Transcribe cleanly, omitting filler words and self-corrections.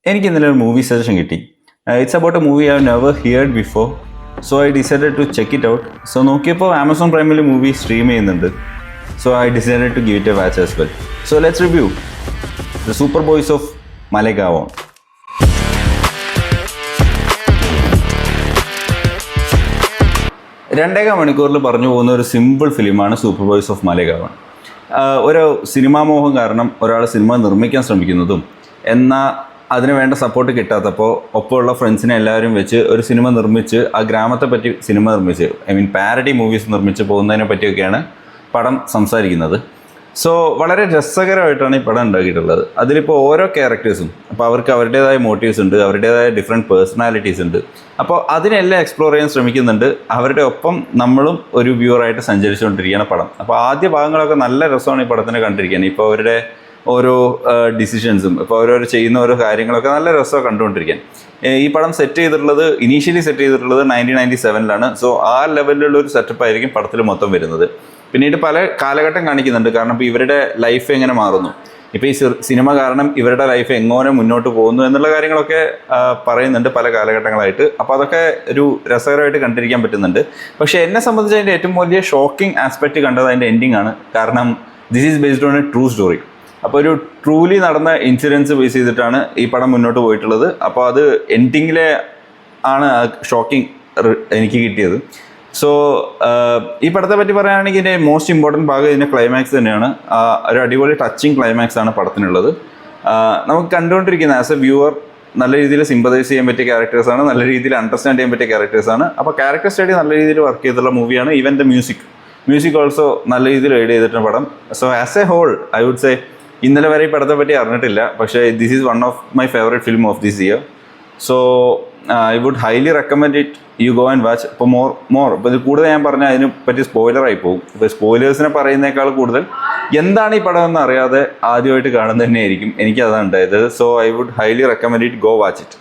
എനിക്ക് ഇന്നലെ ഒരു മൂവി സജഷൻ കിട്ടി. It's about a movie I have never heard before. So I decided to check it out. So നോക്കിയപ്പോൾ Amazon പ്രൈമിൽ movie stream ചെയ്യുന്നുണ്ട്. So I decided to give it a watch as well. So let's review the super boys of Malegaon. 2.5 മണിക്കൂറിൽ പറഞ്ഞു പോകുന്ന ഒരു simple ഫിലിമാണ് super boys of മലേഗാവോൺ. ഒരു cinema മോഹം കാരണം ഒരാൾ സിനിമ നിർമ്മിക്കാൻ ശ്രമിക്കുന്നതും എന്നാൽ അതിന് വേണ്ട സപ്പോർട്ട് കിട്ടാത്തപ്പോൾ ഒപ്പമുള്ള ഫ്രണ്ട്സിനെ എല്ലാവരും വെച്ച് ഒരു സിനിമ നിർമ്മിച്ച് ആ ഗ്രാമത്തെ പറ്റി സിനിമ നിർമ്മിച്ച് പാരഡി മൂവീസ് നിർമ്മിച്ച് പോകുന്നതിനെ പറ്റിയൊക്കെയാണ് പടം സംസാരിക്കുന്നത്. സോ വളരെ രസകരമായിട്ടാണ് ഈ പടം ഉണ്ടാക്കിയിട്ടുള്ളത്. അതിലിപ്പോൾ ഓരോ ക്യാരക്ടേഴ്സും അപ്പോൾ അവർക്ക് അവരുടേതായ മോട്ടീവ്സ് ഉണ്ട്, അവരുടേതായ ഡിഫറെൻറ്റ് പേഴ്സണാലിറ്റീസ് ഉണ്ട്. അപ്പോൾ അതിനെല്ലാം എക്സ്പ്ലോർ ചെയ്യാൻ ശ്രമിക്കുന്നുണ്ട്. അവരുടെ ഒപ്പം നമ്മളും ഒരു വ്യൂവറായിട്ട് സഞ്ചരിച്ചുകൊണ്ടിരിക്കുകയാണ് പടം. അപ്പോൾ ആദ്യ ഭാഗങ്ങളൊക്കെ നല്ല രസമാണ് ഈ പടത്തിനെ കണ്ടിരിക്കാൻ. ഇപ്പോൾ അവരുടെ ഓരോ ഡിസിഷൻസും ഇപ്പോൾ ഓരോരോ ചെയ്യുന്ന ഓരോ കാര്യങ്ങളൊക്കെ നല്ല രസമാണ് കണ്ടുകൊണ്ടിരിക്കാൻ. ഈ പടം ഇനീഷ്യലി സെറ്റ് ചെയ്തിട്ടുള്ളത് 1997-ലാണ്. സോ ആ ലെവലിലുള്ള ഒരു സെറ്റപ്പ് ആയിരിക്കും പടത്തിൽ മൊത്തം വരുന്നത്. പിന്നീട് പല കാലഘട്ടം കാണിക്കുന്നുണ്ട്. കാരണം ഇപ്പോൾ ഇവരുടെ ലൈഫ് എങ്ങനെ മാറുന്നു, ഇപ്പോൾ ഈ സിനിമ കാരണം ഇവരുടെ ലൈഫ് എങ്ങനെ മുന്നോട്ട് പോകുന്നു എന്നുള്ള കാര്യങ്ങളൊക്കെ പറയുന്നുണ്ട് പല കാലഘട്ടങ്ങളായിട്ട്. അപ്പോൾ അതൊക്കെ ഒരു രസകരമായിട്ട് കണ്ടിരിക്കാൻ പറ്റുന്നുണ്ട്. പക്ഷേ എന്നെ സംബന്ധിച്ച് അതിൻ്റെ ഏറ്റവും വലിയ ഷോക്കിംഗ് ആസ്പെക്റ്റ് കണ്ടത് അതിൻ്റെ എൻഡിങ് ആണ്. കാരണം this is based on A true story. അപ്പോൾ ഒരു ട്രൂലി നടന്ന ഇൻസിഡൻസ് ബേസ് ചെയ്തിട്ടാണ് ഈ പടം മുന്നോട്ട് പോയിട്ടുള്ളത്. അപ്പോൾ അത് എൻഡിങ്ങിലെ ആണ് ഷോക്കിംഗ് എനിക്ക് കിട്ടിയത്. സോ ഈ പടത്തെ പറ്റി പറയുകയാണെങ്കിൽ ഇതിൻ്റെ മോസ്റ്റ് ഇമ്പോർട്ടൻറ്റ് ഭാഗം ഇതിൻ്റെ ക്ലൈമാക്സ് തന്നെയാണ്. ഒരു അടിപൊളി ടച്ചിങ് ക്ലൈമാക്സ് ആണ് പടത്തിനുള്ളത്. നമുക്ക് കണ്ടുകൊണ്ടിരിക്കുന്ന ആസ് എ വ്യൂവർ നല്ല രീതിയിൽ സിമ്പതൈസ് ചെയ്യാൻ പറ്റിയ ക്യാരക്ടേഴ്സാണ്, നല്ല രീതിയിൽ അണ്ടർസ്റ്റാൻഡ് ചെയ്യാൻ പറ്റിയ ക്യാരക്ടേഴ്സാണ്. അപ്പോൾ ക്യാരക്ടർ സ്റ്റഡി നല്ല രീതിയിൽ വർക്ക് ചെയ്തിട്ടുള്ള മൂവിയാണ്. ഈവൻ ദ മ്യൂസിക് ഓൾസോ നല്ല രീതിയിൽ എയ്ഡ് ചെയ്തിട്ടുള്ള പടം. So as a whole I would say ഇന്നലെ വരെ ഈ പടത്തെ പറ്റി അറിഞ്ഞിട്ടില്ല, പക്ഷേ this is one of my favourite film of this year. So I would highly recommend it you go and watch. ഇപ്പോൾ ഇപ്പോൾ ഇത് കൂടുതൽ ഞാൻ പറഞ്ഞാൽ അതിനെ പറ്റി സ്പോയിലറായി പോകും. ഇപ്പോൾ സ്പോയിലേഴ്സിനെ പറയുന്നേക്കാൾ കൂടുതൽ എന്താണ് ഈ പടം എന്ന് അറിയാതെ ആദ്യമായിട്ട് കാണുന്നത് തന്നെയായിരിക്കും എനിക്കതാണ് ഉണ്ടായത്. So I would highly recommend it, go watch it.